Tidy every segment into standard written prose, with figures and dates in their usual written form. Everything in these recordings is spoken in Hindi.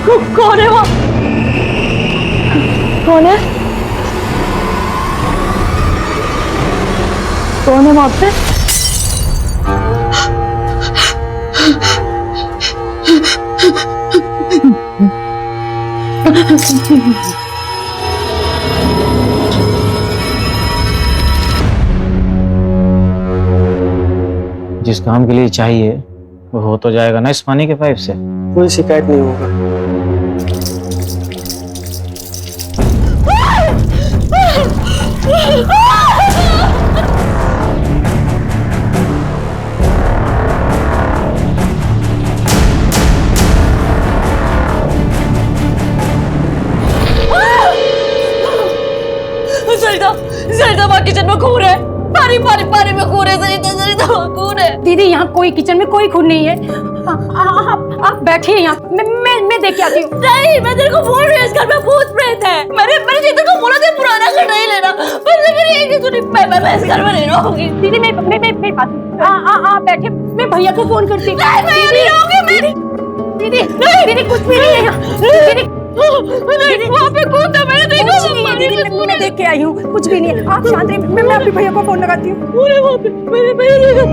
कौन है वो? कौन है? कौन है वहां पे? जिस काम के लिए चाहिए वो हो तो जाएगा ना इस पानी के पाइप से। कोई शिकायत नहीं होगा। सरिता माँ किचन में खून है। पानी पानी पानी में खून है। सरिता माँ खून है। दीदी यहाँ कोई किचन में कोई खून नहीं है। आप बैठिए यहाँ, मैं देख के आती हूँ। नहीं, मैं तेरे को बोल रही हूँ इस घर में भूत प्रेत है। मैंने चेतन को बोला था पुराना घर नहीं लेना, पर मेरी एक ही सुनी। मैं इस घर में नहीं रहूंगी। दीदी मैं बात बैठिए, मैं भैया को फोन करती हूँ। दीदी कुछ भी नहीं है यहाँ। दीदी वहाँ पे कौन था? मैंने देखा। मैं देख के आई हूँ, कुछ भी नहीं है। आप शांत रहिए, मैं अपने भैया को फोन लगाती हूँ। वहाँ पे मेरे भैया।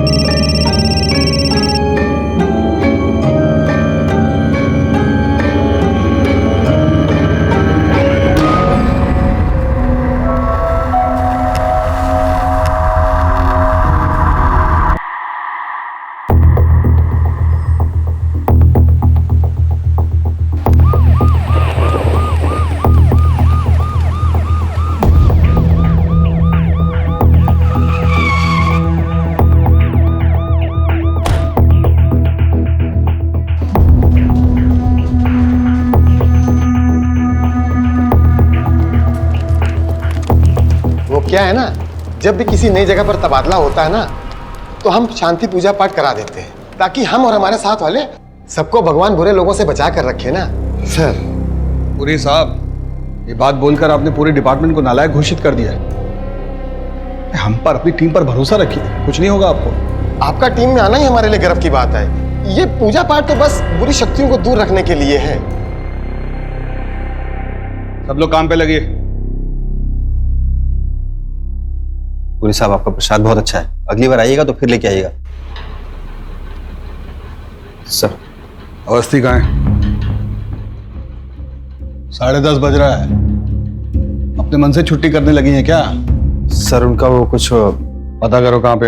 क्या है ना, जब भी किसी नई जगह पर तबादला होता है ना, तो हम शांति पूजा पाठ करा देते हैं ताकि हम और हमारे साथ वाले सबको भगवान बुरे लोगों से बचा कर रखे ना। सर पुरी साहब, ये बात बोलकर आपने पूरे डिपार्टमेंट को नालायक घोषित कर दिया है। हम पर, अपनी टीम पर भरोसा रखिए, कुछ नहीं होगा आपको। आपका टीम में आना ही हमारे लिए गर्व की बात है। ये पूजा पाठ तो बस बुरी शक्तियों को दूर रखने के लिए है। सब लोग काम पे लगिए। पुरी साहब, आपका प्रसाद बहुत अच्छा है, अगली बार आइएगा तो फिर लेके आइएगा। सर अवस्थी कहाँ है? 10:30 बज रहा है। अपने मन से छुट्टी करने लगी हैं क्या? सर उनका वो कुछ पता करो कहाँ पे।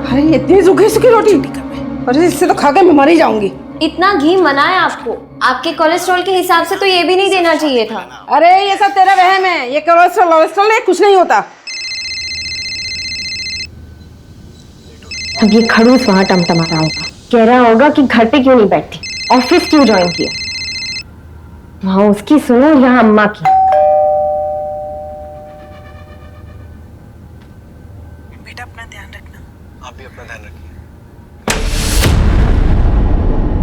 अरे इतनी सूखी सूखी रोटी, अरे इससे तो खा के मैं मर ही जाऊंगी। इतना घी मना है आपको, आपके कोलेस्ट्रॉल के हिसाब से तो ये भी नहीं देना चाहिए था। अरे ये सब तेरा वहम है, ये कोलेस्ट्रॉल नहीं, कुछ नहीं होता। अब ये खड़ूस वहां टमटमा रहा होगा, कह रहा होगा कि घर पे क्यों नहीं बैठती, ऑफिस क्यों ज्वाइन किया। वहां उसकी सुनो, यहाँ अम्मा की। बेटा अपना ध्यान रखना। आप भी अपना ध्यान रखिए।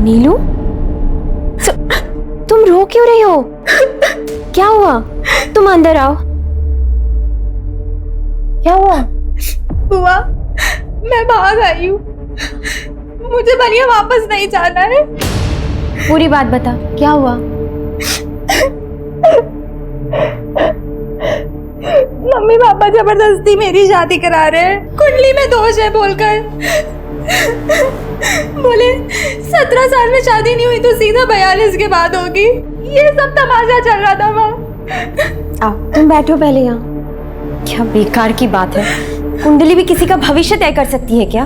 नीलू, तुम रो क्यों रही हो? क्या हुआ? तुम अंदर आओ। क्या हुआ? बुआ, मैं भाग आई हूँ। मुझे बनिया वापस नहीं जाना है। पूरी बात बता, क्या हुआ? मम्मी पापा जबरदस्ती मेरी शादी करा रहे हैं, कुंडली में दोष है बोलकर। बोले 17 साल में शादी नहीं हुई तो सीधा 42 के बाद होगी। ये सब तमाशा चल रहा था वहाँ। आओ तुम बैठो पहले यहाँ। क्या बेकार की बात है, कुंडली भी किसी का भविष्य तय कर सकती है क्या?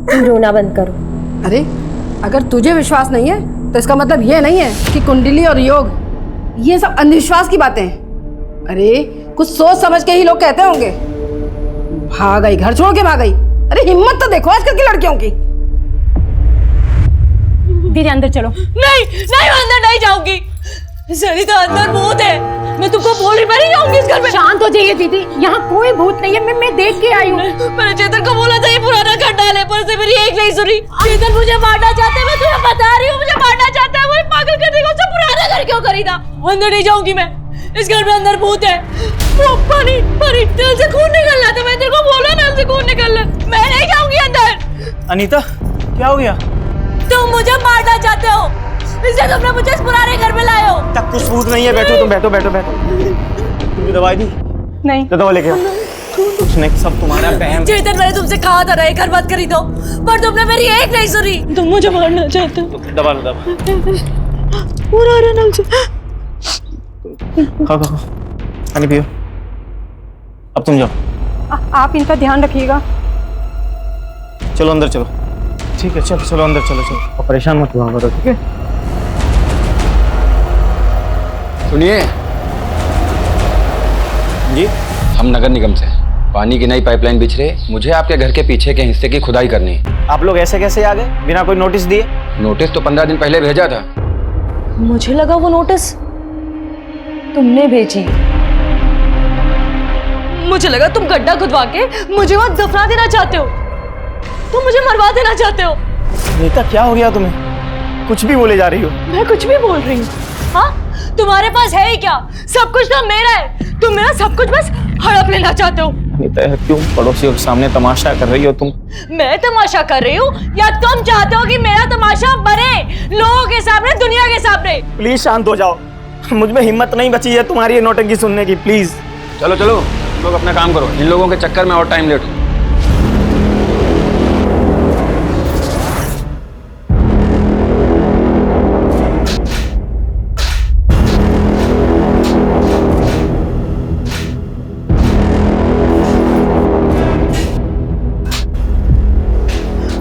तुम रोना बंद करो। अरे अगर तुझे विश्वास नहीं है तो इसका मतलब ये नहीं है कि कुंडली और योग ये सब अंधविश्वास की बातें हैं। अरे कुछ सोच समझ के ही लोग कहते होंगे। भाग गई, घर छोड़ के भाग गई। अरे हिम्मत तो देखो आजकल की लड़कियों की। दीदी अंदर चलो। नहीं नहीं, अंदर नहीं जाऊंगी। सरिता, अंदर भूत है। मैं तुमको बोल रही, मैं नहीं जाऊंगी इस घर में। शांत हो जाइए दीदी, यहाँ कोई भूत नहीं है। मैं देख के आई हूँ। मैंने चेतन को बोला था ये पुराना घर डाले, पर से मेरी एक नहीं सुनी। चेतन मुझे मारना चाहता है, मैं तुम्हें बता रही हूँ, मुझे मारना चाहता है। वो पागल करने को उससे पुराना घर क्यों खरीदा? अंदर नहीं जाऊंगी मैं, इस घर में अंदर भूत है। वो पानी पानी नल से खून निकल रहा था। मैं तेरे को बोला नल से खून निकल रहा। मैं नहीं जाऊंगी अंदर। अनीता क्या हो गया? तुम मुझे मारना चाहते हो, इसलिए तुमने मुझे इस पुराने घर में लाए हो। तक कुछ सबूत नहीं है। बैठो तुम, बैठो बैठो बैठो। तुमने दवाई दी? नहीं। तो दवा लेके आओ। कुछ नहीं, सब तुम्हारा बहम। चेतन, मैंने तुमसे कहा था ना ये घर मत खरीदो, पर तुमने मेरी एक नहीं सुनी। तुम मुझे मारना चाहते हो। दबा लो, दबा। पूरा नल से। खाओ खाओ, पानी पियो। अब तुम जाओ। आप इनका ध्यान रखिएगा। चलो अंदर चलो। ठीक है, चलो चलो अंदर चलो चलो। और परेशान मत हुआ करो, ठीक है? सुनिए जी। हम नगर निगम से पानी की नई पाइपलाइन बिछ रही, मुझे आपके घर के पीछे के हिस्से की खुदाई करनी है। आप लोग ऐसे कैसे आ गए बिना कोई नोटिस दिए? नोटिस तो 15 दिन पहले भेजा था। मुझे लगा वो नोटिस तुमने भेजी। मुझे लगा तुम गड्ढा खुदवा के मुझे वहां दफना देना चाहते हो, तुम मुझे मरवा देना चाहते हो। नीता क्या हो गया तुम्हें? कुछ भी बोले जा रही हो। मैं कुछ भी बोल रही हूँ? हाँ, तुम्हारे पास है ही क्या? सब कुछ तो मेरा है, तुम मेरा सब कुछ बस हड़प लेना चाहते हो। नीता क्यों पड़ोसियों के सामने तमाशा कर रही हो तुम? मैं तमाशा कर रही हूँ या तुम चाहते हो कि मेरा तमाशा बने लोगों के सामने, दुनिया के सामने? प्लीज शांत हो जाओ, मुझ में हिम्मत नहीं बची है तुम्हारी ये नौटंकी सुनने की। प्लीज चलो चलो, तुम लोग अपना काम करो, इन लोगों के चक्कर में और टाइम लेट हो।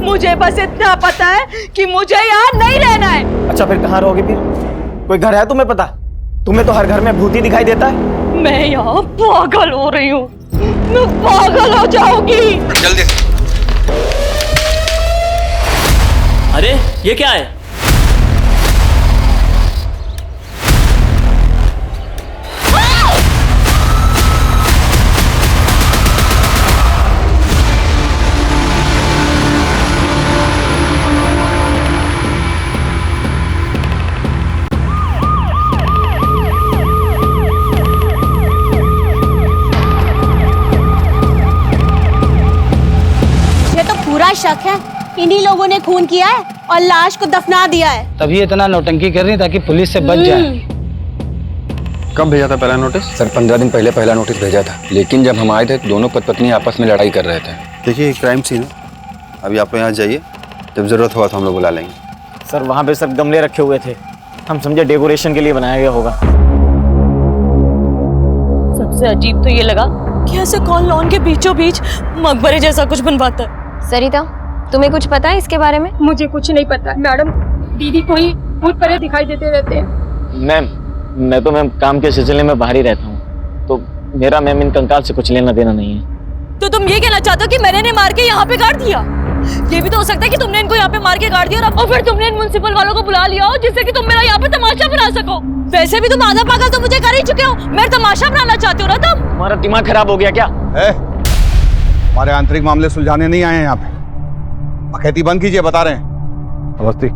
मुझे बस इतना पता है कि मुझे यहाँ नहीं रहना है। अच्छा फिर कहाँ रहोगे? फिर कोई घर है तुम्हें पता? तुम्हें तो हर घर में भूत ही दिखाई देता है। मैं यहाँ पागल हो रही हूँ, मैं पागल हो जाऊंगी। जल्दी से। अरे ये क्या है? शक है इन्हीं लोगों ने खून किया है और लाश को दफना दिया है। तभी इतना नौटंकी कर रही ताकि पुलिस से बच जाए। कब भेजा था पहला नोटिस? सर 15 दिन पहले पहला नोटिस भेजा था, लेकिन जब हम आए थे दोनों पति पत्नी आपस में लड़ाई कर रहे थे। देखिए क्राइम सीन है, अभी आप यहाँ जाइए, जब जरूरत होगा तो हम लोग बुला लेंगे। सर वहाँ पे सर गमले रखे हुए थे, हम समझे डेकोरेशन के लिए बनाया गया होगा। सबसे अजीब तो ये लगा कि ऐसे कौन लॉन के बीचों बीच मकबरे जैसा कुछ बनवाता है। सरिता, तुम्हें कुछ पता है इसके बारे में? मुझे कुछ नहीं पता मैडम, दीदी को ही भूत प्रेत दिखाई देते रहते हैं। मैम मैं तो मैम काम के सिलसिले में बाहर ही रहता हूँ, तो मेरा मैम इन कंकाल से कुछ लेना देना नहीं है। तो तुम ये कहना चाहते हो कि मैंने इन्हें मार के यहाँ पे गाड़ दिया? ये भी तो हो सकता है कि तुमने इनको यहाँ पे मार के गाड़ दिया और फिर तुमने इन म्युनिसिपल वालों को बुला लिया हो जिससे कि तुम मेरा यहाँ पे तमाशा बना सको। वैसे भी तुम आधा पागल तो मुझे कर ही चुके हो, मेरा तमाशा बनाना चाहते हो ना तुम? तुम्हारा दिमाग खराब हो गया क्या? हमारे आंतरिक मामले सुलझाने नहीं आए हैं यहाँ पे। अखैती बंद कीजिए, बता रहे हैं। अवस्थी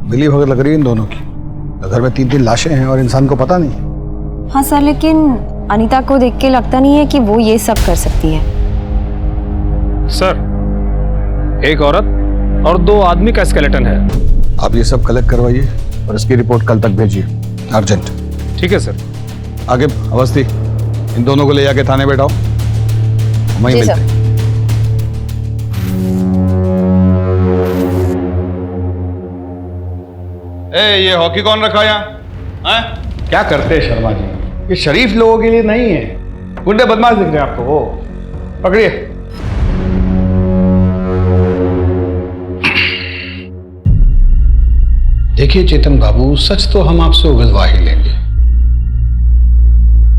मिली भगत लग रही है इन दोनों की। घर में 3-3 लाशें हैं और इंसान को पता नहीं। हाँ सर, लेकिन अनीता को देख के लगता नहीं है कि वो ये सब कर सकती है। सर एक औरत और 2 आदमी का स्केलेटन है। आप ये सब कलेक्ट करवाइए और इसकी रिपोर्ट कल तक भेजिए, अर्जेंट। ठीक है सर। आगे अवस्थी, इन दोनों को ले जाके थाने बैठाओ, वहीं मिलते हैं। ये हॉकी कौन रखा यहाँ? क्या करते हैं शर्मा जी? ये शरीफ लोगों के लिए नहीं है, गुंडे बदमाश दिख रहे हैं आपको। वो पकड़िए। देखिए चेतन बाबू, सच तो हम आपसे उगलवा ही लेंगे,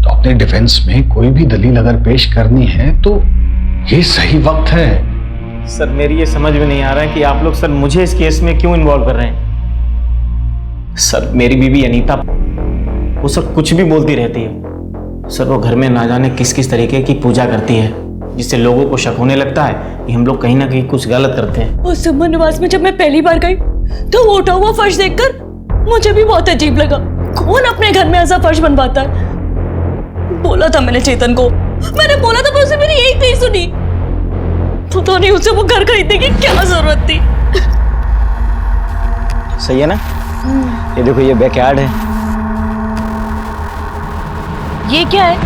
तो अपने डिफेंस में कोई भी दलील अगर पेश करनी है तो ये सही वक्त है। सर मेरी ये समझ में नहीं आ रहा है कि आप लोग सर मुझे इस केस में क्यों इन्वॉल्व कर रहे हैं। सर मेरी बीवी अनीता, वो सर कुछ भी बोलती रहती है। सर वो घर में ना जाने किस किस तरीके की पूजा करती है, जिससे लोगों को शक होने लगता है कि हम लोग कहीं ना कहीं कुछ गलत करते हैं। उस सुमन निवास में जब मैं पहली बार गई तो वो उठा हुआ फर्श देखकर मुझे भी बहुत अजीब लगा। कौन अपने घर में ऐसा फर्श बनवाता है? बोला था मैंने चेतन को, मैंने बोला था, पर उसे मेरी एक नहीं सुनी। पता नहीं उसे वो घर खरीदने की क्या जरूरत थी। सही है ना? ये देखो, ये बैकयार्ड है। ये क्या है?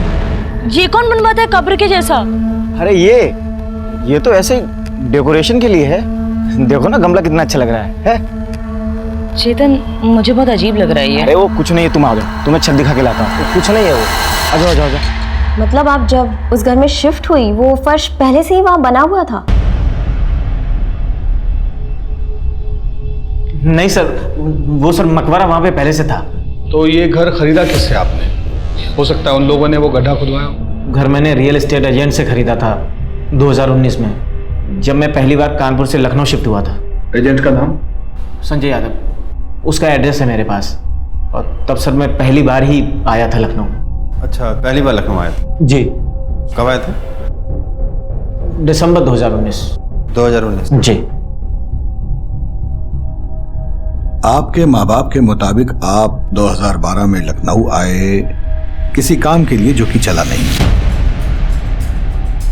ये कौन बनवाता है कब्र के जैसा? अरे ये तो ऐसे डेकोरेशन के लिए है। देखो ना, गमला कितना अच्छा लग रहा है? चेतन, मुझे बहुत अजीब लग रहा है ये। अरे वो कुछ नहीं है, तुम आ जाओ, तुम्हें छत दिखा के लाता हूँ। कुछ नहीं है वो। आ जाओ, आ जाओ, आ जाओ। मतलब आप जब उस घर में शिफ्ट हुई वो फर्श पहले से ही वहां बना हुआ था? नहीं सर, वो सर मकबरा वहां पे पहले से था। तो ये घर खरीदा किससे आपने? हो सकता है उन लोगों ने वो गड्ढा खुदवाया हो। घर मैंने रियल एस्टेट एजेंट से खरीदा था 2019 में, जब मैं पहली बार कानपुर से लखनऊ शिफ्ट हुआ था। एजेंट का नाम? संजय यादव। उसका एड्रेस है मेरे पास। और तब सर मैं पहली बार ही आया था लखनऊ। अच्छा, पहली बार लखनऊ आए थे? जी। कब आए थे? दिसंबर 2019। 2019? जी। आपके माँ बाप के मुताबिक आप 2012 में लखनऊ आए किसी काम के लिए जो कि चला नहीं,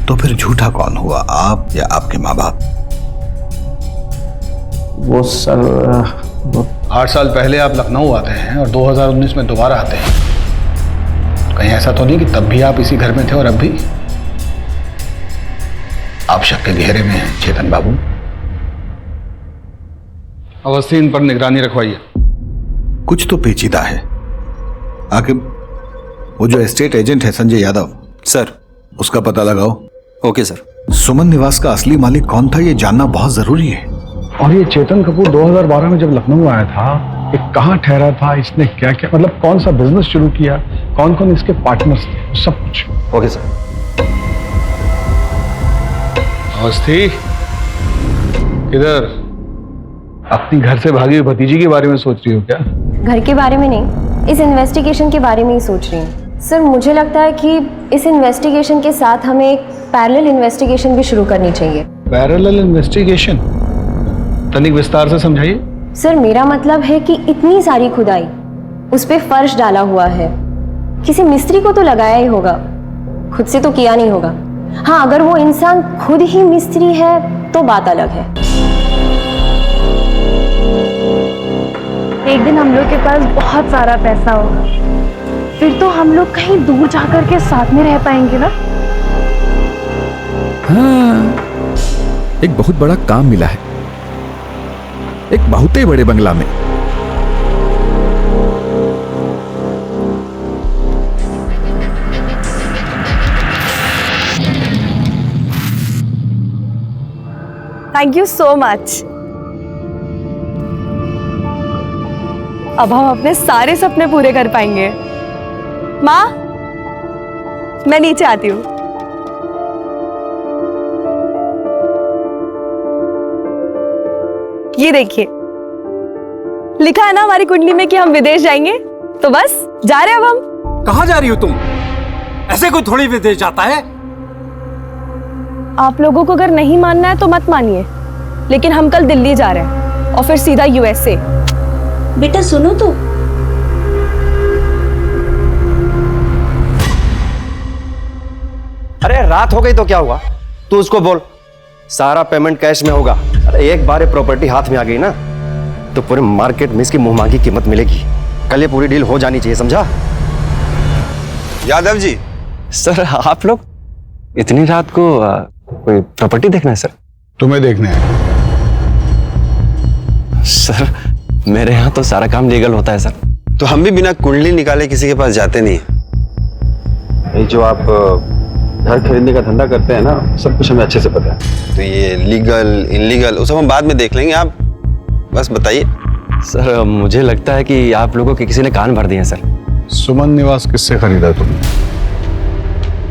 तो फिर झूठा कौन हुआ, आप या आपके माँ बाप? वो सर 8 साल पहले आप लखनऊ आते हैं और 2019 में दोबारा आते हैं। तो कहीं ऐसा तो नहीं कि तब भी आप इसी घर में थे और अब भी? आप शक के घेरे में हैं चेतन बाबू। अवस्थी, इन पर निगरानी रखवाइए। कुछ तो पेचीदा है। आखिर वो जो एस्टेट एजेंट है संजय यादव, सर। उसका पता लगाओ। Okay sir. सुमन निवास का असली मालिक कौन था, ये जानना बहुत जरूरी है। और ये चेतन कपूर 2012 में जब लखनऊ आया था, ये कहाँ ठहरा था, इसने क्या क्या, मतलब कौन सा बिजनेस शुरू किया, कौन कौन इसके पार्टनर्स थे, सब कुछ। Okay sir. अवस्थी, किधर? अपनी घर से भागी हुई भतीजी के बारे में सोच रही हो क्या? घर के बारे में नहीं, इस इन्वेस्टिगेशन के बारे में ही सोच रही हूँ। सर, मुझे लगता है कि इस इन्वेस्टिगेशन के साथ हमें एक पैरेलल इन्वेस्टिगेशन भी शुरू करनी चाहिए। Parallel investigation? तनिक विस्तार से समझाइए। सर, मेरा मतलब है कि इतनी सारी खुदाई, उस पे फर्श डाला हुआ है, किसी मिस्त्री को तो लगाया ही होगा, खुद से तो किया नहीं होगा। हाँ, अगर वो इंसान खुद ही मिस्त्री है तो बात अलग है। एक दिन हम लोग के पास बहुत सारा पैसा होगा, फिर तो हम लोग कहीं दूर जाकर के साथ में रह पाएंगे ना? हाँ, एक बहुत बड़ा काम मिला है, एक बहुत ही बड़े बंगला में। Thank you so much. अब हम अपने सारे सपने पूरे कर पाएंगे। माँ, मैं नीचे आती हूँ। ये देखिए, लिखा है ना हमारी कुंडली में कि हम विदेश जाएंगे, तो बस जा रहे हैं अब हम। कहाँ जा रही हो तुम? ऐसे कोई थोड़ी विदेश जाता है। आप लोगों को अगर नहीं मानना है तो मत मानिए, लेकिन हम कल दिल्ली जा रहे हैं और फिर सीधा यूएसए। बेटा सुनो तो। अरे रात हो गई तो क्या हुआ? तू उसको बोल सारा पेमेंट कैश में होगा। अरे एक बार ये प्रॉपर्टी हाथ में आ गई ना तो पूरे मार्केट में इसकी मुंह मांगी कीमत मिलेगी। कल ये पूरी डील हो जानी चाहिए, समझा? यादव जी। सर, आप लोग इतनी रात को कोई प्रॉपर्टी देखना है? सर, तुम्हें देखना है? सर, मेरे यहाँ तो सारा काम लीगल होता है सर। तो हम भी बिना कुंडली निकाले किसी के पास जाते नहीं। ये जो आप घर खरीदने का धंधा करते हैं ना, सब कुछ हमें अच्छे से पता है। तो ये लीगल इनलीगल वो सब हम बाद में देख लेंगे, आप बस बताइए। सर, मुझे लगता है कि आप लोगों के किसी ने कान भर दिए हैं सर। सुमन निवास किससे खरीदा तुमने?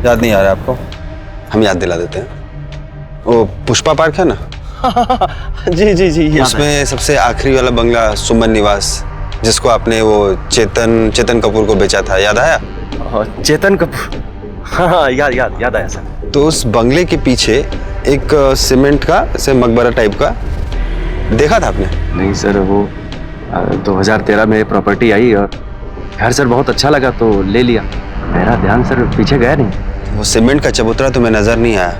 याद नहीं आ रहा आपको? हम याद दिला देते हैं। वो पुष्पा पार्क है ना? जी जी जी, उसमें सबसे आखिरी वाला बंगला सुमन निवास, जिसको आपने वो चेतन कपूर को बेचा था, याद आया? चेतन कपूर, हाँ याद आया सर। तो उस बंगले के पीछे एक सीमेंट का से मकबरा टाइप का देखा था आपने? नहीं सर, वो 2013 में प्रॉपर्टी आई और घर सर बहुत अच्छा लगा तो ले लिया। मेरा ध्यान सर पीछे गया नहीं। वो सीमेंट का चबूतरा तुम्हें नजर नहीं आया?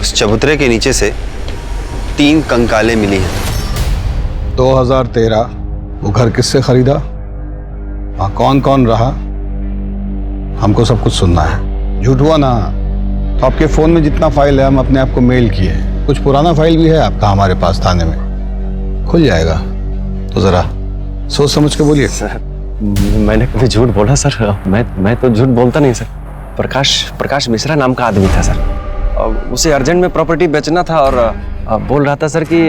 उस चबूतरे के नीचे से 3 कंकालें मिली हैं। 2013 वो घर किससे खरीदा, वहाँ कौन कौन रहा, हमको सब कुछ सुनना है। झूठ हुआ ना तो आपके फोन में जितना फाइल है हम अपने आप को मेल किए। कुछ पुराना फाइल भी है आपका हमारे पास थाने में, खुल जाएगा। तो जरा सोच समझ के बोलिए। सर मैंने कभी झूठ बोला सर? मैं तो झूठ बोलता नहीं सर। प्रकाश मिश्रा नाम का आदमी था सर। उसे अर्जेंट में प्रॉपर्टी बेचना था और बोल रहा था सर कि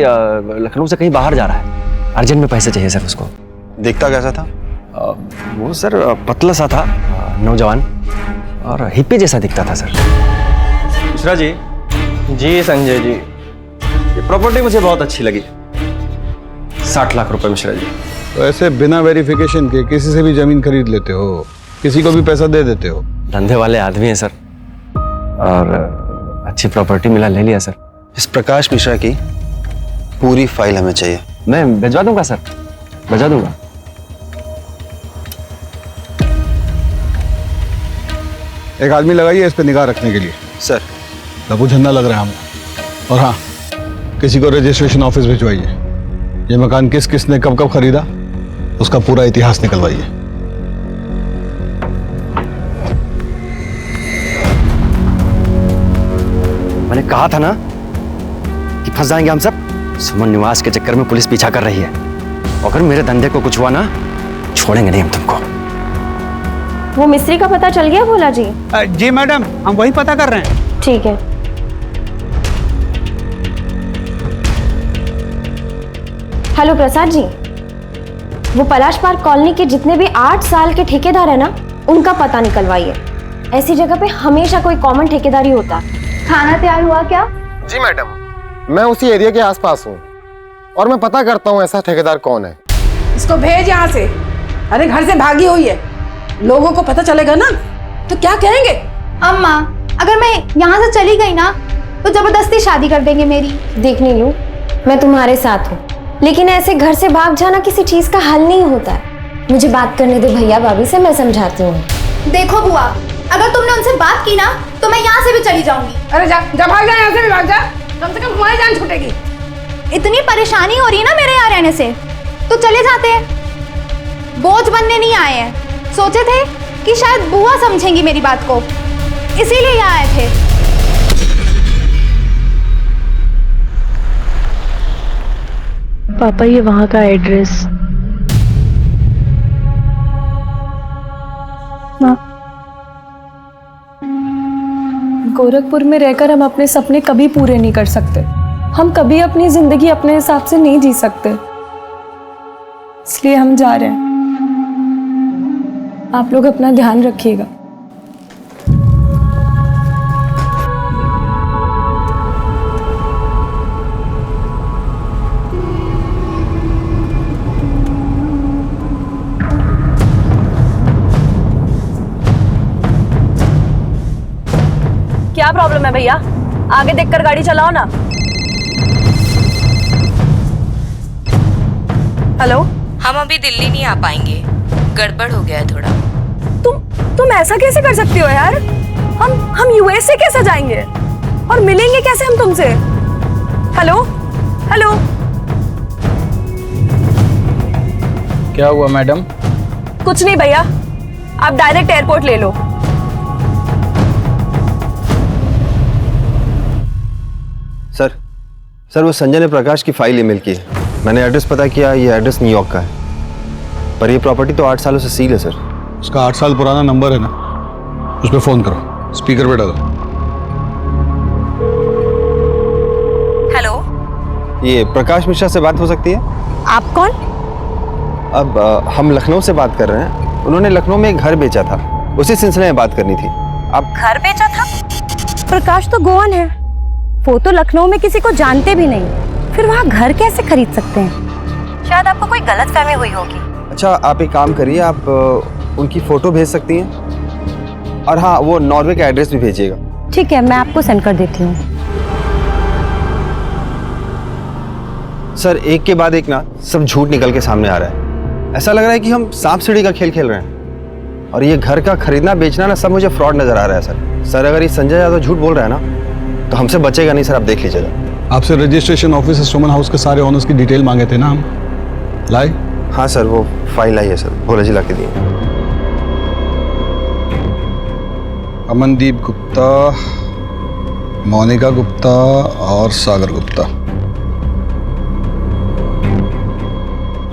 लखनऊ से कहीं बाहर जा रहा है, अर्जेंट में पैसे चाहिए सर उसको। दिखता कैसा था? वो सर पतला सा था, नौजवान और हिप्पी जैसा दिखता था सर। मिश्रा जी। जी संजय जी। ये प्रॉपर्टी मुझे बहुत अच्छी लगी। 60 लाख रुपए मिश्रा जी। तो ऐसे बिना वेरिफिकेशन के किसी से भी जमीन खरीद लेते हो, किसी को भी पैसा दे देते हो? धंधे वाले आदमी है सर और अच्छी प्रॉपर्टी मिला, ले लिया सर। इस प्रकाश मिश्रा की पूरी फाइल हमें चाहिए। मैं भिजवा दूंगा सर, भिजवा दूंगा। एक आदमी लगाइए इस पे निगाह रखने के लिए। सर लघु झंडा लग रहा है हमको। और हाँ, किसी को रजिस्ट्रेशन ऑफिस भिजवाइए। ये मकान किसने कब खरीदा उसका पूरा इतिहास निकलवाइए। मैंने कहा था ना कि फंस जाएंगे हम सब। सुमन निवास के चक्कर में पुलिस पीछा कर रही है। अगर मेरे धंधे को कुछ हुआ ना, छोड़ेंगे नहीं हम तुमको। वो मिस्त्री का पता चल गया भोला जी? जी मैडम, हम वही पता कर रहे हैं। ठीक है। हेलो प्रसाद जी, वो पलाश पार्क कॉलोनी के जितने भी 8 साल के ठेकेदार है ना, उनका पता निकलवाइए। ऐसी जगह पे हमेशा कोई कॉमन ठेकेदारी होता है। खाना तैयार हुआ क्या? जी मैडम, मैं उसी एरिया के आसपास हूँ और मैं पता करता हूँ ऐसा ठेकेदार कौन है। इसको भेज यहाँ से। अरे घर से भागी हुई है, लोगों को पता चलेगा ना तो क्या कहेंगे? अम्मा, अगर मैं यहाँ से चली गई ना तो जबरदस्ती शादी कर देंगे मेरी। देख नीलू, मैं तुम्हारे साथ हूँ, लेकिन ऐसे घर से भाग जाना किसी चीज का हल नहीं होता है। मुझे बात करने दे भैया भाभी से, मैं समझाती हूँ। देखो बुआ, अगर तुमने उनसे बात की ना तो मैं यहाँ से भी चली जाऊंगी। अरे जा भाग जा, यहाँ से भी भाग जा, कम से कम हमारी जान छूटेगी। इतनी परेशानी हो रही है ना मेरे यहाँ रहने से, तो चले जाते हैं। बोझ बनने नहीं आए हैं। सोचे थे कि शायद बुआ समझेंगी मेरी बात को, इसीलिए यहाँ आए थे। पापा, ये वहाँ का एड्रेस। माँ, गोरखपुर में रहकर हम अपने सपने कभी पूरे नहीं कर सकते। हम कभी अपनी जिंदगी अपने हिसाब से नहीं जी सकते, इसलिए हम जा रहे हैं। आप लोग अपना ध्यान रखिएगा। क्या प्रॉब्लम है भैया? आगे देखकर गाड़ी चलाओ ना। हेलो, हम अभी दिल्ली नहीं आ पाएंगे, गड़बड़ हो गया है थोड़ा। तुम ऐसा कैसे कर सकती हो यार? हम यूएस से कैसे जाएंगे और मिलेंगे कैसे हम तुमसे? Hello hello. क्या हुआ मैडम? कुछ नहीं भैया, आप डायरेक्ट एयरपोर्ट ले लो। सर वो संजय ने प्रकाश की फाइल ईमेल की है। मैंने एड्रेस पता किया, ये एड्रेस न्यूयॉर्क का है, पर ये प्रॉपर्टी तो 8 सालों से सील है सर। उसका 8 साल पुराना नंबर है ना, उस पर फोन करो, स्पीकर पे डालो। हेलो, ये प्रकाश मिश्रा से बात हो सकती है? आप कौन? अब हम लखनऊ से बात कर रहे हैं। उन्होंने लखनऊ में एक घर बेचा था, उसी सिलसिले में बात करनी थी। आप घर बेचा था? प्रकाश तो गोवन है, वो तो लखनऊ में किसी को जानते भी नहीं, फिर वहाँ घर कैसे खरीद सकते हैं? शायद आपको कोई गलतफहमी हुई होगी। अच्छा, आप एक काम करिए, आप उनकी फोटो भेज सकती हैं, और हाँ, वो नॉर्वे का एड्रेस भी भेजिएगा। ठीक है, मैं आपको सेंड कर देती हूँ। सर एक के बाद एक ना सब झूठ निकल के सामने आ रहा है। ऐसा लग रहा है कि हम सांप सीढ़ी का खेल खेल रहे हैं। और ये घर का खरीदना बेचना ना सब मुझे फ्रॉड नजर आ रहा है सर। सर अगर ये संजय यादव झूठ बोल रहा है ना तो हमसे बचेगा नहीं सर, आप देख लीजिएगा। आपसे रजिस्ट्रेशन ऑफिस सुमन हाउस के सारे ऑनर्स की डिटेल मांगे थे ना हम, लाए? हाँ सर, वो फाइल आई है सर, भोले जी ला के दिए। अमनदीप गुप्ता, मोनिका गुप्ता और सागर गुप्ता।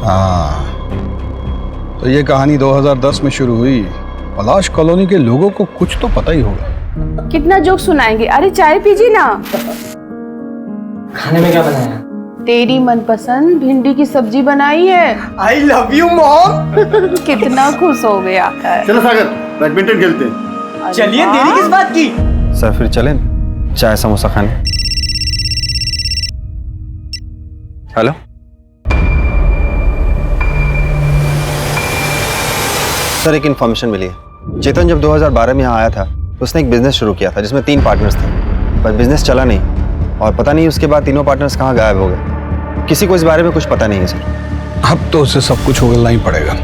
हाँ, तो ये कहानी 2010 में शुरू हुई। पलाश कॉलोनी के लोगों को कुछ तो पता ही होगा। कितना जोक सुनाएंगे? अरे चाय पीजिए ना। खाने में क्या बनाया? तेरी मनपसंद भिंडी की सब्जी बनाई है। I love you mom. कितना खुश हो गया। चलो सागर, बैडमिंटन खेलते हैं। चलिए, देरी किस बात की? सर फिर चलें चाय समोसा खाने। हेलो सर, एक इन्फॉर्मेशन मिली है। चेतन जब 2012 में यहाँ आया था तो उसने एक बिजनेस शुरू किया था जिसमें 3 पार्टनर्स थे, पर बिजनेस चला नहीं और पता नहीं उसके बाद तीनों पार्टनर्स कहाँ गायब हो गए। किसी को इस बारे में कुछ पता नहीं है सर। अब तो उसे सब कुछ उगलना ही पड़ेगा।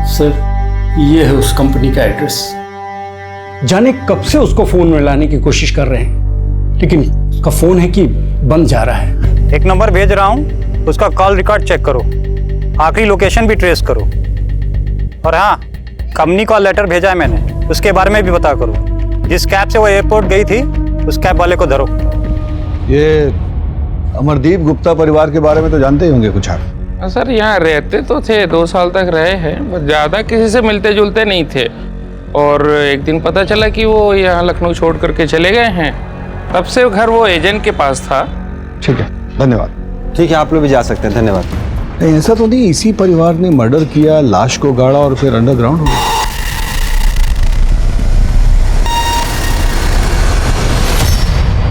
सर ये है उस कंपनी का एड्रेस। जाने कब से उसको फोन में लाने की कोशिश कर रहे हैं, लेकिन उसका फोन है कि बंद जा रहा है। एक नंबर भेज रहा हूँ, उसका कॉल रिकॉर्ड चेक करो, आखिरी लोकेशन भी ट्रेस करो। और हाँ, कंपनी कॉल लेटर भेजा है मैंने, उसके बारे में भी पता करो। जिस कैब से वो एयरपोर्ट गई थी उस कैब वाले को धरो। ये अमरदीप गुप्ता परिवार के बारे में तो जानते ही होंगे कुछ आप? सर यहाँ रहते तो थे, 2 साल तक रहे हैं, बस ज़्यादा किसी से मिलते जुलते नहीं थे। और एक दिन पता चला कि वो यहाँ लखनऊ छोड़ करके चले गए हैं, तब से घर वो एजेंट के पास था। ठीक है, धन्यवाद। ठीक है, आप लोग भी जा सकते हैं, धन्यवाद। ऐसा तो नहीं इसी परिवार ने मर्डर किया, लाश को गाड़ा और फिर अंडरग्राउंड हो गया?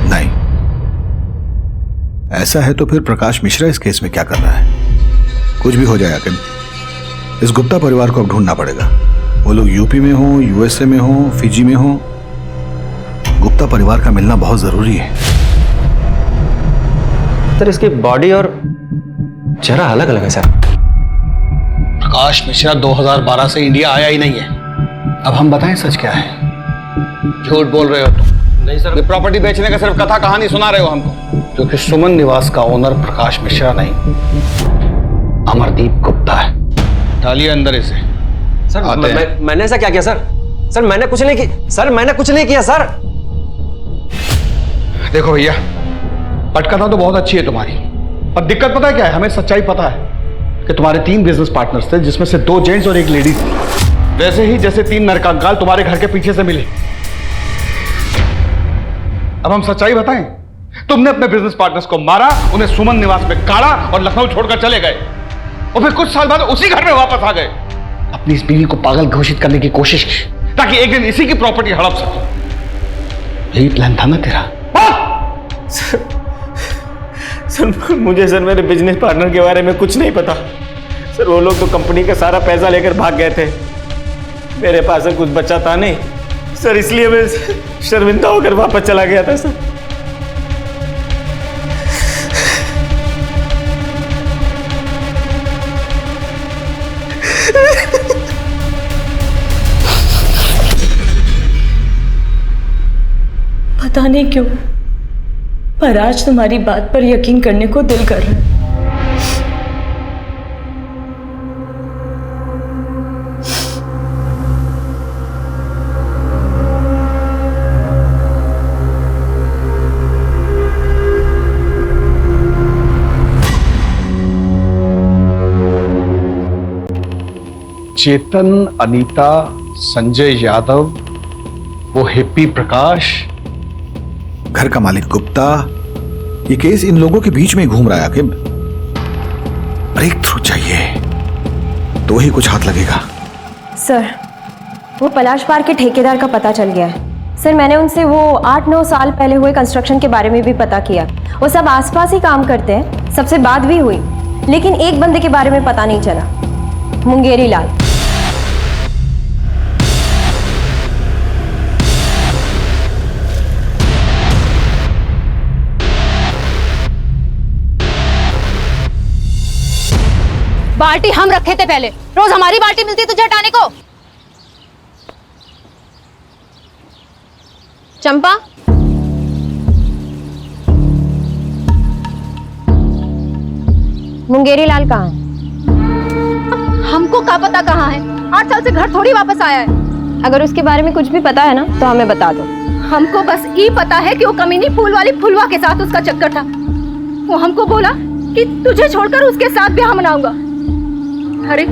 नहीं, ऐसा है तो फिर प्रकाश मिश्रा इस केस में क्या कर रहा है? कुछ भी हो जाए आकिब, इस गुप्ता परिवार को अब ढूंढना पड़ेगा। वो लोग यूपी में हो, यूएसए में हो, फिजी में हो, गुप्ता परिवार का मिलना बहुत जरूरी है। सर इसकी बॉडी और चेहरा अलग अलग है सर। प्रकाश मिश्रा 2012 से इंडिया आया ही नहीं है। अब हम बताएं सच क्या है? झूठ बोल रहे हो तुम। नहीं सर, प्रॉपर्टी बेचने का सिर्फ कथा कहानी सुना रहे हो हमको। क्योंकि सुमन निवास का ओनर प्रकाश मिश्रा नहीं, अमरदीप गुप्ता है। डालिए अंदर इसे। सर मैंने ऐसा क्या किया सर? सर मैंने कुछ नहीं किया सर, मैंने कुछ नहीं किया सर। देखो भैया, पटकथा तो बहुत अच्छी है तुम्हारी, पर दिक्कत पता है क्या है? हमें सच्चाई पता है कि तुम्हारे 3 बिजनेस पार्टनर्स थे, जिसमें से 2 जेंट्स और 1 लेडीज थी। वैसे ही जैसे 3 नरकंकाल तुम्हारे घर के पीछे से मिले। अब हम सच्चाई बताएं, तुमने अपने बिजनेस पार्टनर्स को मारा, उन्हें सुमन निवास में काढ़ा और लखनऊ छोड़कर चले गए, और फिर कुछ साल बाद उसी घर में वापस आ गए। अपनी इस बीवी को पागल घोषित करने की कोशिश की ताकि एक दिन इसी की प्रॉपर्टी हड़प सके। यही प्लान था ना तेरा? सर मुझे सर मेरे बिजनेस पार्टनर के बारे में कुछ नहीं पता सर। वो लोग तो कंपनी का सारा पैसा लेकर भाग गए थे, मेरे पास कुछ बचा था नहीं सर, इसलिए मैं शर्मिंदा होकर वापस चला गया था सर। पता नहीं क्यों, पर आज तुम्हारी बात पर यकीन करने को दिल कर रहा है। चेतन, अनीता, संजय यादव, वो हिप्पी प्रकाश, घर का मालिक गुप्ता, ये केस इन लोगों के बीच में घूम रहा है आकिब। ब्रेक थ्रू चाहिए तो ही कुछ हाथ लगेगा। सर वो पलाश पार्क के ठेकेदार का पता चल गया है। सर मैंने उनसे वो 8-9 साल पहले हुए कंस्ट्रक्शन के बारे में भी पता किया। वो सब आसपास ही काम करते हैं, सबसे बात भी हुई, लेकिन एक बंदे के बारे में पता नहीं चला, मुंगेरी लाल। बाल्टी हम रखे थे पहले, रोज हमारी बाल्टी मिलती तुझे हटाने को। चंपा, मुंगेरी लाल कहाँ है? हमको क्या पता कहाँ है, 8 साल से घर थोड़ी वापस आया है। अगर उसके बारे में कुछ भी पता है ना तो हमें बता दो। हमको बस ये पता है कि वो कमीनी फूल वाली फुलवा के साथ उसका चक्कर था। वो हमको बोला कि तुझे छोड़कर उसके साथ ब्याह मनाऊंगा। अरे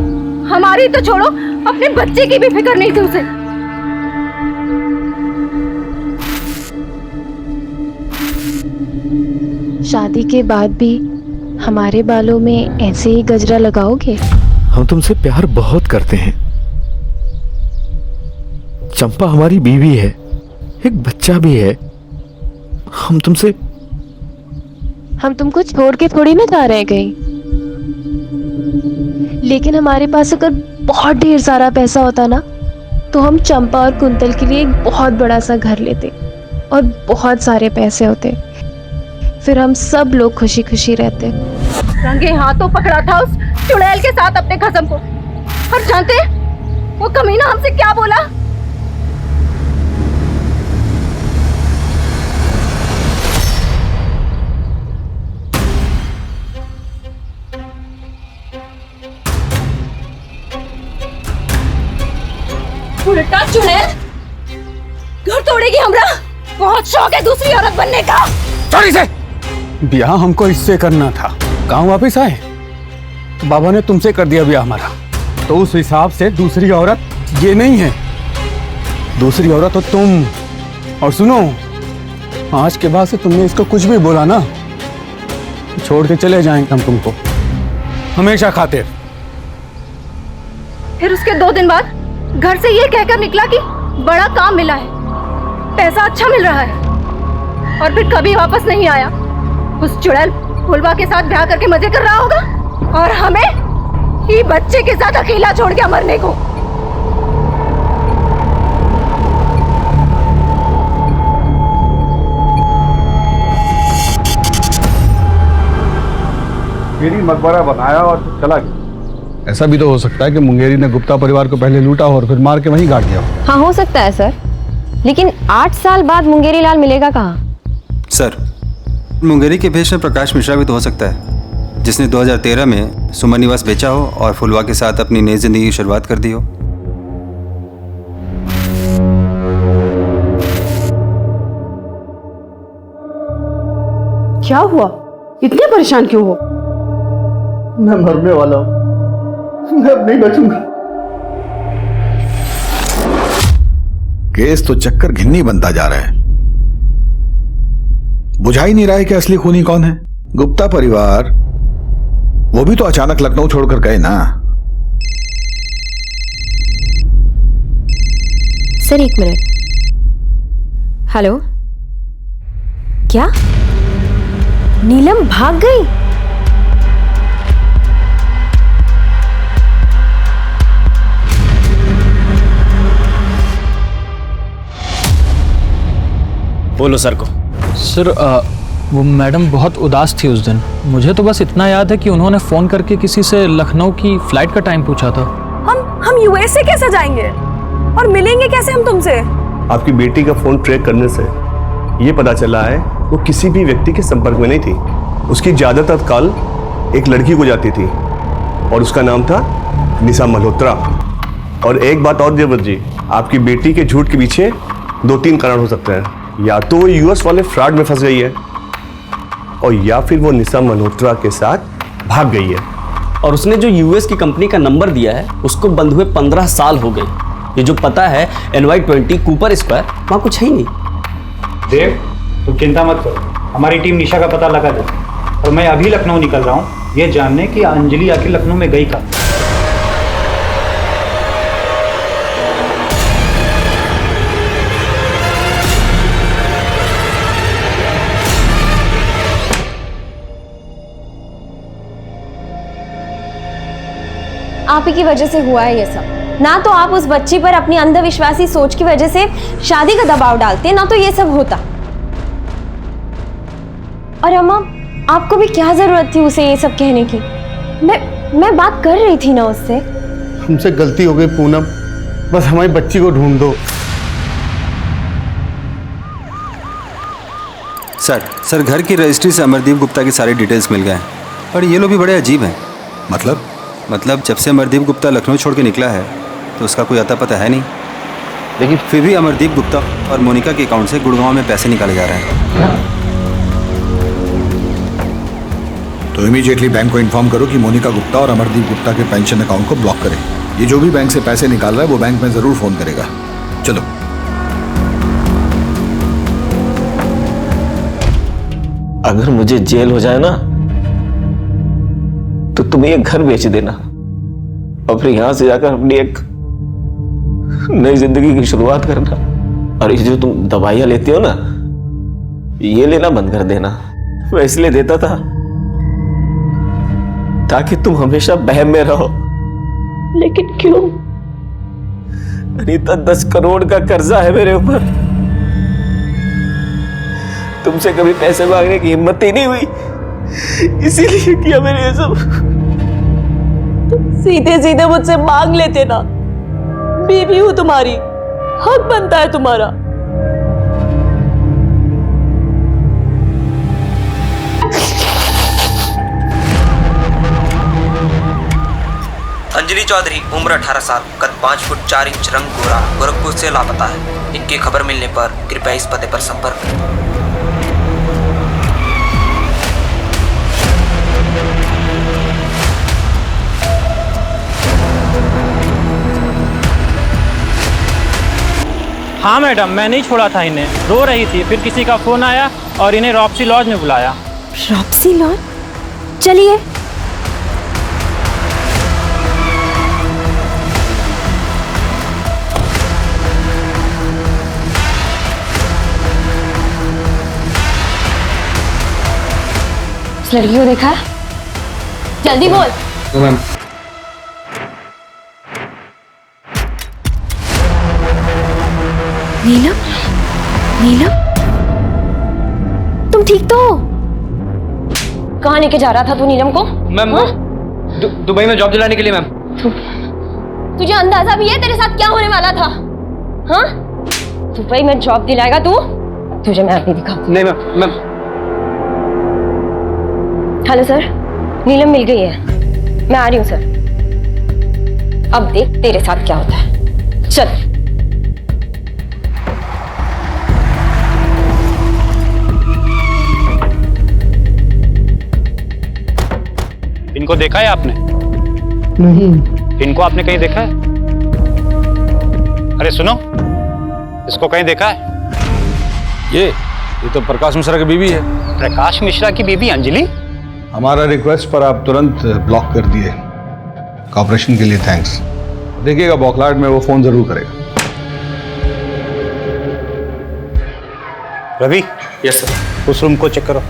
हमारी तो छोड़ो, अपने बच्चे की भी फिक्र नहीं थी उसे। शादी के बाद भी हमारे बालों में ऐसे ही गजरा लगाओगे? हम तुमसे प्यार बहुत करते हैं। चंपा हमारी बीवी है, एक बच्चा भी है। हम तुमको छोड़ के थोड़ी ना जा रहे हैं कहीं। लेकिन हमारे पास अगर बहुत ढेर सारा पैसा होता ना तो हम चंपा और कुंतल के लिए एक बहुत बड़ा सा घर लेते और बहुत सारे पैसे होते। फिर हम सब लोग खुशी खुशी रहते। रंगे हाथों पकड़ा था उस चुड़ैल के साथ अपने खसम को। और जानते वो कमीना हमसे क्या बोला? उल्टा चुड़ैल घर तोड़ेगी हमरा। बहुत शौक है दूसरी औरत बनने का। चोरी से ब्याह हमको इससे करना था। गांव वापस आए तो बाबा ने तुमसे कर दिया ब्याह हमारा। तो उस हिसाब से दूसरी औरत ये नहीं है, दूसरी औरत तो तुम। और सुनो, आज के बाद से तुमने इसको कुछ भी बोला ना, छोड़ के चले जाएंगे हम तुमको हमेशा खातिर। फिर उसके 2 दिन बाद घर से ये कहकर निकला कि बड़ा काम मिला है, पैसा अच्छा मिल रहा है। और फिर कभी वापस नहीं आया। उस चुड़ैल फुलवा के साथ ब्याह करके मजे कर रहा होगा और हमें ही बच्चे के साथ अकेला छोड़ के मरने को। मेरी मकबरा बनाया और फिर चला गया। ऐसा भी तो हो सकता है कि मुंगेरी ने गुप्ता परिवार को पहले लूटा और फिर मार के वहीं गाड़ दिया। हाँ, हो सकता है सर, लेकिन 8 साल बाद मुंगेरी लाल मिलेगा कहाँ? सर, मुंगेरी के भेष में प्रकाश मिश्रा भी तो हो सकता है, जिसने 2013 में सुमन निवास बेचा हो और फुलवा के साथ अपनी नई जिंदगी की शुरुआत कर दी हो। क्या हुआ? इतने परेशान क्यों हो? मैं मरने वाला हूं, मैं अब नहीं बचूंगा। केस तो चक्कर घिन्नी बनता जा रहा है। बुझा ही नहीं रहा है कि असली खूनी कौन है। गुप्ता परिवार, वो भी तो अचानक लखनऊ छोड़कर गए ना। Sir 1 minute. हेलो, क्या नीलम भाग गई? बोलो सर को। सर वो मैडम बहुत उदास थी उस दिन। मुझे तो बस इतना याद है कि उन्होंने फोन करके किसी से लखनऊ की फ्लाइट का टाइम पूछा था। हम यूएस से कैसे जाएंगे और मिलेंगे कैसे हम तुमसे? आपकी बेटी का फोन ट्रैक करने से ये पता चला है वो किसी भी व्यक्ति के संपर्क में नहीं थी। उसकी ज्यादातर कॉल एक लड़की को जाती थी और उसका नाम था निशा मल्होत्रा। और एक बात और देवव्रत जी, आपकी बेटी के झूठ के पीछे 2-3 कारण हो सकते हैं। या तो वो यूएस वाले फ्रॉड में फंस गई है और या फिर वो निशा मल्होत्रा के साथ भाग गई है। और उसने जो यूएस की कंपनी का नंबर दिया है उसको बंद हुए 15 साल हो गए। ये जो पता है NY20 कूपर स्क्वायर, वहाँ कुछ है ही नहीं। देव, तुम चिंता मत करो, हमारी टीम निशा का पता लगा दे। और मैं अभी लखनऊ निकल रहा हूँ ये जानने कि अंजलि आखिर लखनऊ में गई कब। आप ही की वजह से हुआ है ये सब। ना तो आप उस बच्ची पर अपनी अंधविश्वासी सोच की वजह से शादी का दबाव डालते, ना तो ये सब होता। और अम्मा, आपको भी क्या जरूरत थी उसे ये सब कहने की? मैं बात कर रही थी ना उससे। हमसे गलती हो गई पूनम, बस हमारी बच्ची को ढूंढ दो। सर घर की रजिस्ट्री से अमरदीप गुप्ता की सारी डिटेल्स मिल गए हैं, पर ये लोग भी बड़े अजीब हैं। मतलब जब से अमरदीप गुप्ता लखनऊ छोड़ के निकला है तो उसका कोई अता पता है नहीं, लेकिन फिर भी अमरदीप गुप्ता और मोनिका के अकाउंट से गुड़गांव में पैसे निकाले जा रहे हैं। तो इमीडिएटली बैंक को इन्फॉर्म करो कि मोनिका गुप्ता और अमरदीप गुप्ता के पेंशन अकाउंट को ब्लॉक करें। ये जो भी बैंक से पैसे निकाल रहा है वो बैंक में जरूर फोन करेगा। चलो। अगर मुझे जेल हो जाए ना तो तुम ये घर बेच देना और फिर यहां से जाकर अपनी एक नई जिंदगी की शुरुआत करना। और ये जो तुम दवाइयां लेती हो ना, ये लेना बंद कर देना। मैं इसलिए देता था ताकि तुम हमेशा बहम में रहो। लेकिन क्यों? अनीता, 10 करोड़ का कर्जा है मेरे ऊपर। तुमसे कभी पैसे मांगने की हिम्मत ही नहीं हुई, इसीलिए किया मैंने ये सब। सीधे सीधे मुझसे मांग लेते ना, बीवी हूं तुम्हारी, हक बनता है तुम्हारा। अंजलि चौधरी, उम्र 18 साल, कद 5 फुट 4 इंच, रंग गोरा, गोरखपुर से लापता है। इनकी खबर मिलने पर कृपया इस पते पर संपर्क करें। हाँ मैडम, मैं नहीं छोड़ा था इन्हें, रो रही थी, फिर किसी का फोन आया और इन्हें रॉप्सी लॉज में बुलाया। रॉप्सी लॉज? चलिए। उस लड़की को देखा? जल्दी बोल। मैम, नीलम, नीलम, तुम ठीक तो हो? कहाँ लेके जा रहा था तू नीलम को? मैम, दुबई में जॉब दिलाने के लिए मैम। तुझे अंदाजा भी है तेरे साथ क्या होने वाला था? हाँ? दुबई में जॉब दिलाएगा तू? तुझे मैं अभी दिखाऊंगी। नहीं मैम। हेलो सर, नीलम मिल गई है, मैं आ रही हूँ सर। अब देख तेरे साथ क्या होता है। चल। इनको देखा है आपने? नहीं। इनको आपने कहीं देखा है? अरे सुनो, इसको कहीं देखा है? ये तो प्रकाश मिश्रा की बीवी है। प्रकाश मिश्रा की बीवी अंजलि? हमारा रिक्वेस्ट पर आप तुरंत ब्लॉक कर दिए। कॉपरेशन के लिए थैंक्स। देखिएगा बौखलाहट में वो फोन जरूर करेगा। रवि। Yes sir. उस रूम को चेक करो।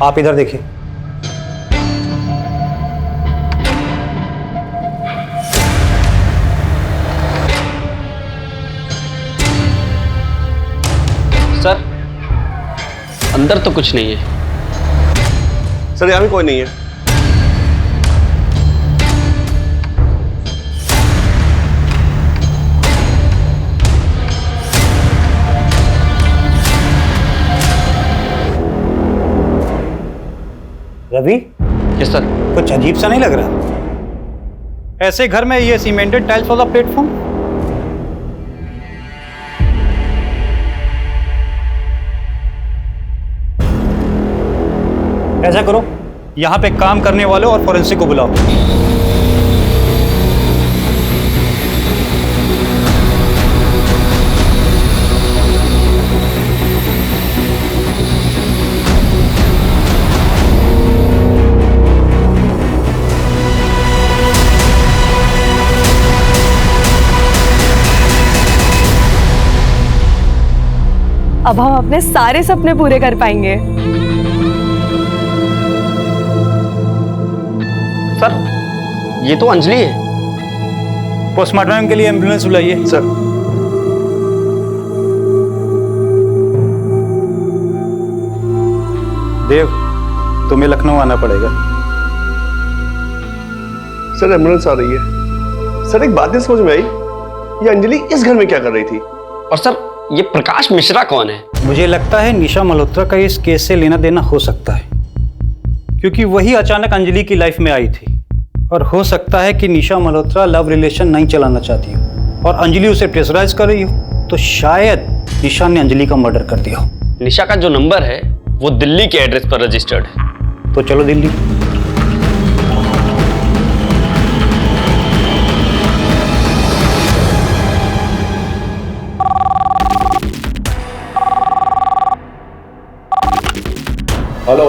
आप इधर देखिए। सर, अंदर तो कुछ नहीं है। सर, यहाँ भी कोई नहीं है। रवि? Yes sir. कुछ अजीब सा नहीं लग रहा? ऐसे घर में ये सीमेंटेड टाइल्स वाला प्लेटफॉर्म? ऐसा करो, यहाँ पे काम करने वालों और फॉरेंसिक को बुलाओ। अब हम अपने सारे सपने पूरे कर पाएंगे। सर, ये तो अंजलि है। पोस्टमार्टम के लिए एम्बुलेंस बुलाइए। सर। देव, तुम्हें लखनऊ आना पड़ेगा। सर एम्बुलेंस आ रही है। सर एक बात नहीं समझ में आई, ये अंजलि इस घर में क्या कर रही थी? और सर ये प्रकाश मिश्रा कौन है? मुझे लगता है निशा मल्होत्रा का इस केस से लेना देना हो सकता है, क्योंकि वही अचानक अंजलि की लाइफ में आई थी। और हो सकता है कि निशा मल्होत्रा लव रिलेशन नहीं चलाना चाहती हो और अंजलि उसे प्रेशराइज कर रही हो, तो शायद निशा ने अंजलि का मर्डर कर दिया हो। निशा का जो नंबर है वो दिल्ली के एड्रेस पर रजिस्टर्ड है। तो चलो दिल्ली। हेलो।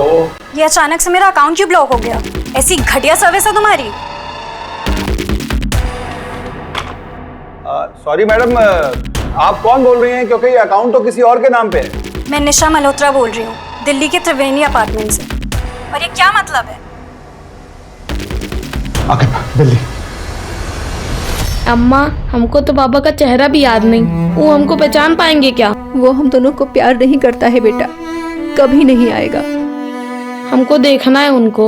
ये अचानक से मेरा अकाउंट क्यों ब्लॉक हो गया? ऐसी घटिया सर्विस है तुम्हारी। सॉरी मैडम, आप कौन बोल रही हैं? क्योंकि ये अकाउंट तो किसी और के नाम पे है। मैं निशा मल्होत्रा बोल रही हूँ, दिल्ली के त्रिवेणी अपार्टमेंट से। और ये क्या मतलब है? दिल्ली। अम्मा, हमको तो पापा का चेहरा भी याद नहीं, वो हमको पहचान पाएंगे क्या? वो हम दोनों को प्यार नहीं करता है बेटा, कभी नहीं आएगा। हमको देखना है उनको।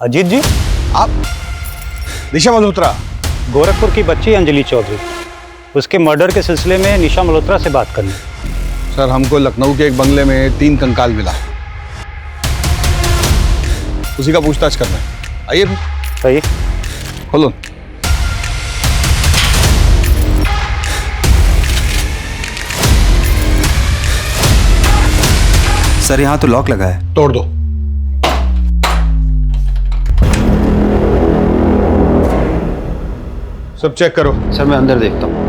अजीत जी, आप? निशा मल्होत्रा? गोरखपुर की बच्ची अंजलि चौधरी, उसके मर्डर के सिलसिले में निशा मल्होत्रा से बात करनी। सर हमको लखनऊ के एक बंगले में 3 कंकाल मिला, उसी का पूछताछ करना है। आइए फिर। आइए। खोलो। सर यहाँ तो लॉक लगा है। तोड़ दो। सब चेक करो। सर मैं अंदर देखता हूँ।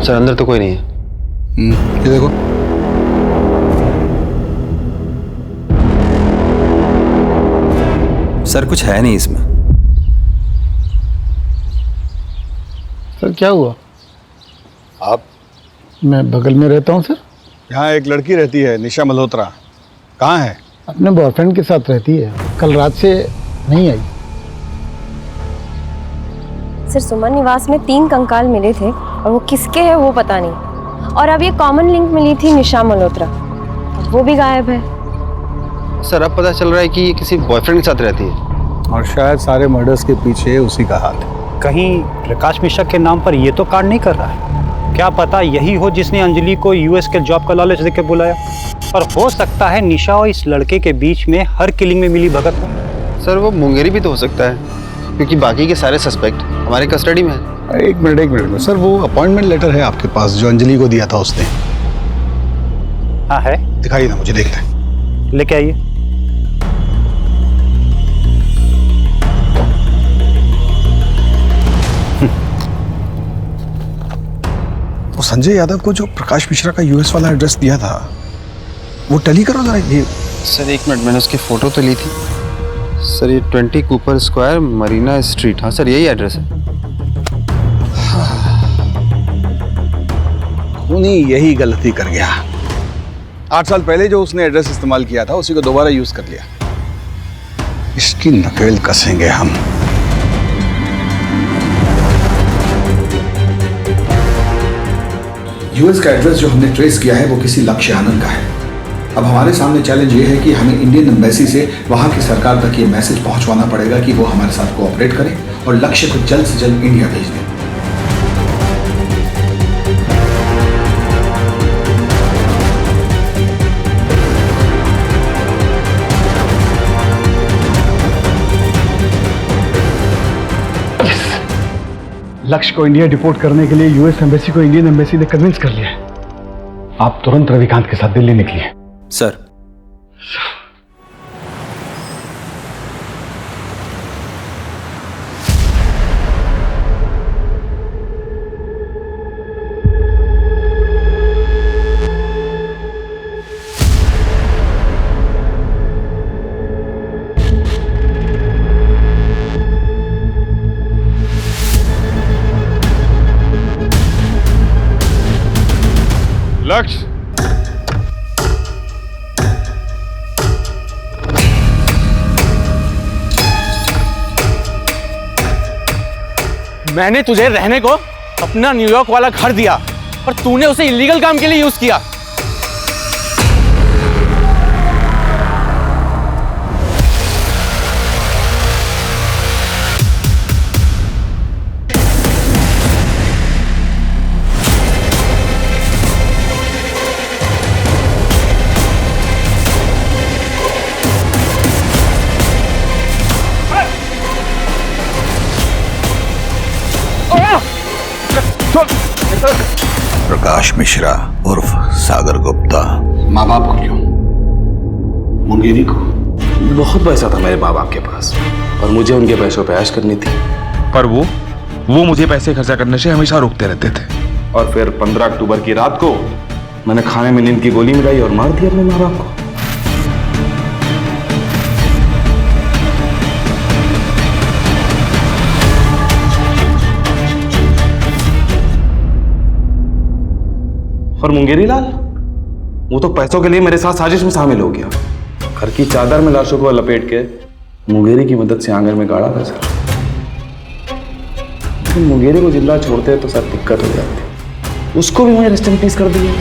सर अंदर तो कोई नहीं है। ये देखो। सर कुछ है नहीं इसमें। सर क्या हुआ? आप? मैं बगल में रहता हूँ सर। यहाँ एक लड़की रहती है निशा मल्होत्रा, कहाँ है? अपने बॉयफ्रेंड के साथ रहती है, कल रात से नहीं आई। सर सुमन निवास में 3 कंकाल मिले थे और वो किसके हैं वो पता नहीं। और अब ये कॉमन लिंक मिली थी निशा मल्होत्रा, वो भी गायब है। सर अब पता चल रहा है कि ये किसी बॉयफ्रेंड के साथ रहती है और शायद सारे मर्डर्स के पीछे उसी का हाथ है। कहीं प्रकाश मिश्रा के नाम पर ये तो कार्ड नहीं कर रहा है? क्या पता यही हो जिसने अंजलि को यूएस के जॉब का लालच देकर बुलाया। और हो सकता है निशा और इस लड़के के बीच में हर किलिंग में मिली भगत हो। सर वो मुंगेरी भी तो हो सकता है, क्योंकि बाकी के सारे सस्पेक्ट हमारे कस्टडी में है। एक मिनट में सर, वो अपॉइंटमेंट लेटर है आपके पास जो अंजलि को दिया था उसने? हाँ है। दिखाइए ना मुझे, देखते हैं। लेके आइए। वो संजय यादव को जो प्रकाश मिश्रा का यूएस वाला एड्रेस दिया था वो टैली करो जरा। ये सर एक मिनट, मैंने उसकी फोटो तो ली थी। सर ये 20 कूपर स्क्वायर मरीना स्ट्रीट। हाँ सर यही एड्रेस है। उन्हीं यही गलती कर गया। 8 साल पहले जो उसने एड्रेस इस्तेमाल किया था उसी को दोबारा यूज कर लिया। इसकी नकेल कसेंगे हम। यूएस का एड्रेस जो हमने ट्रेस किया है वो किसी लक्ष्य आनंद का है। अब हमारे सामने चैलेंज ये है कि हमें इंडियन एम्बेसी से वहां की सरकार तक ये मैसेज पहुंचवाना पड़ेगा कि वो हमारे साथ कोऑपरेट करें और लक्ष्य को जल्द से जल्द इंडिया भेज दें। लक्ष्य को इंडिया डिपोर्ट करने के लिए यूएस एम्बेसी को इंडियन एम्बेसी ने कन्विंस कर लिया है। आप तुरंत रविकांत के साथ दिल्ली निकलिए। सर लक्ष्य, मैंने तुझे रहने को अपना न्यूयॉर्क वाला घर दिया और तूने उसे इलीगल काम के लिए यूज किया। प्रकाश मिश्रा उर्फ सागर गुप्ता। माँ बाप को क्यों? मुंगेरी को? बहुत पैसा था मेरे माँ बाप के पास और मुझे उनके पैसों पे ऐश करनी थी, पर वो मुझे पैसे खर्चा करने से हमेशा रोकते रहते थे। और फिर 15 अक्टूबर की रात को मैंने खाने में नींद की गोली मिलाई और मार दी अपने माँ बाप को। और मुंगेरी लाल, वो तो पैसों के लिए मेरे साथ साजिश में शामिल हो गया। घर की चादर में लाशों को लपेट के मुंगेरी की मदद से आंगन में गाड़ा था सर। लेकिन मुंगेरी को जिंदा छोड़ते तो सर दिक्कत हो जाती, उसको भी मैंने रेस्ट इन पीस कर दिया।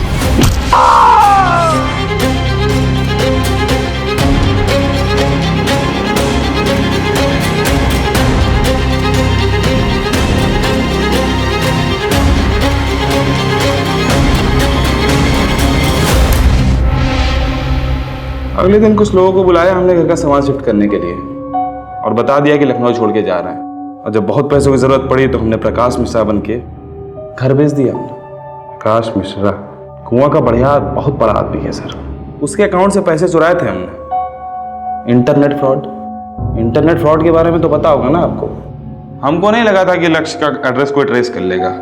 अगले दिन कुछ लोगों को बुलाया हमने घर का सामान शिफ्ट करने के लिए और बता दिया कि लखनऊ छोड़ के जा रहा है। और जब बहुत पैसों की जरूरत पड़ी तो हमने प्रकाश मिश्रा बन के घर भेज दिया हमने। प्रकाश मिश्रा कुआं का बढ़िया बहुत बड़ा आदमी है सर। उसके अकाउंट से पैसे चुराए थे हमने। इंटरनेट फ्रॉड के बारे में तो पता होगा ना आपको। हमको नहीं लगा था कि लक्ष्य का एड्रेस कोई ट्रेस कर लेगा,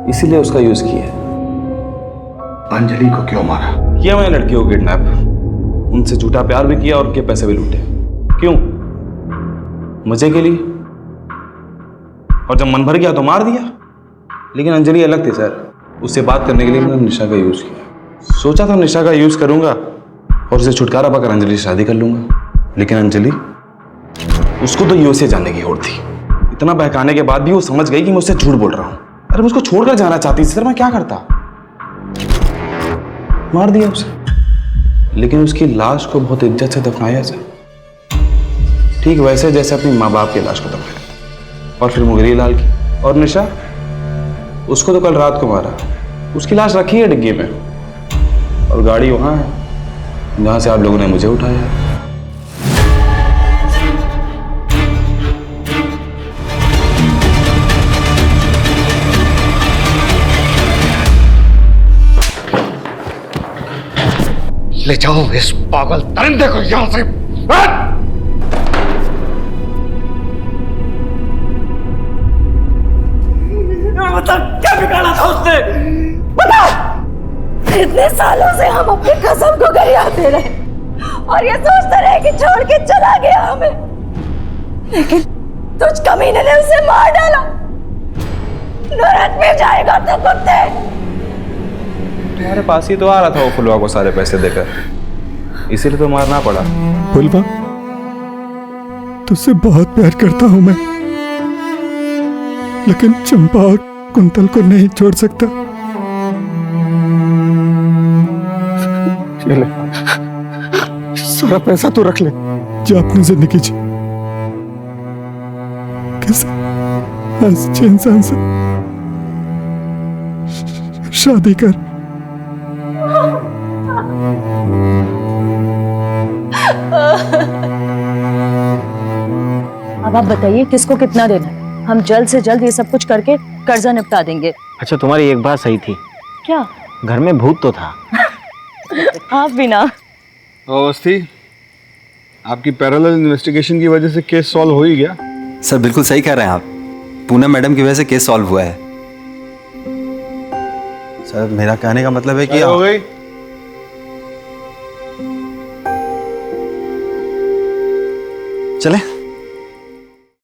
इसीलिए उसका यूज किया। अंजलि को क्यों मारा? किया मैंने लड़कियों को किडनैप, उनसे झूठा प्यार भी किया और उनके पैसे भी लूटे। क्यों? मजे के लिए। और जब मन भर गया तो मार दिया। लेकिन अंजलि अलग थी सर, उससे बात करने के लिए मैंने निशा का यूज किया। सोचा था निशा का यूज करूंगा और उसे छुटकारा पाकर अंजलि से शादी कर लूंगा। लेकिन अंजलि, उसको तो यूएसए जाने की होड़ थी। इतना बहकाने के बाद भी वो समझ गई कि मैं उससे झूठ बोल रहा हूं। अरे मुझको छोड़कर जाना चाहती थी सर, मैं क्या करता? मार दिया उसे। लेकिन उसकी लाश को बहुत इज्जत से दफनाया सर, ठीक वैसे जैसे अपनी माँ बाप की लाश को दफनाया। और फिर मुंगेरी लाल की और निशा, उसको तो कल रात को मारा। उसकी लाश रखी है डिग्गी में और गाड़ी वहां है जहां से आप लोगों ने मुझे उठाया। ले जाओ इस पागल दरिंदे को यहां से। बता क्या बिगाड़ा था उसने? बता। इतने सालों से हम अपनी कसम को गरियाते रहे और ये सोचते रहे कि छोड़ के चला गया हमें, लेकिन तुझ कमीने ने उसे मार डाला। नरक में जाएगा तो कुत्ते। तुम्हारे पास ही तो आ रहा था वो फुलवा को सारे पैसे देकर, इसीलिए तो मारना पड़ा। फुलवा, तुझसे बहुत प्यार करता हूं मैं, लेकिन चंपा और कुंतल को नहीं छोड़ सकता। चले, सारा पैसा तो रख ले, जो अपनी जिंदगी जी किसी अच्छे इंसान से शादी कर। अब आप बताइए किसको कितना देना है? हम जल्द से जल्द ये सब कुछ करके कर्जा निपटा देंगे। अच्छा, तुम्हारी एक बात सही थी। क्या? घर में भूत तो था। आप भी ना। अवस्थी, आपकी पैरेलल इन्वेस्टिगेशन की वजह से केस सॉल्व हो ही गया। सर बिल्कुल सही कह रहे हैं आप, पूनम मैडम की वजह से केस सॉल्व हुआ है। सर मेरा कहने का मतलब है कि हो गई। चले।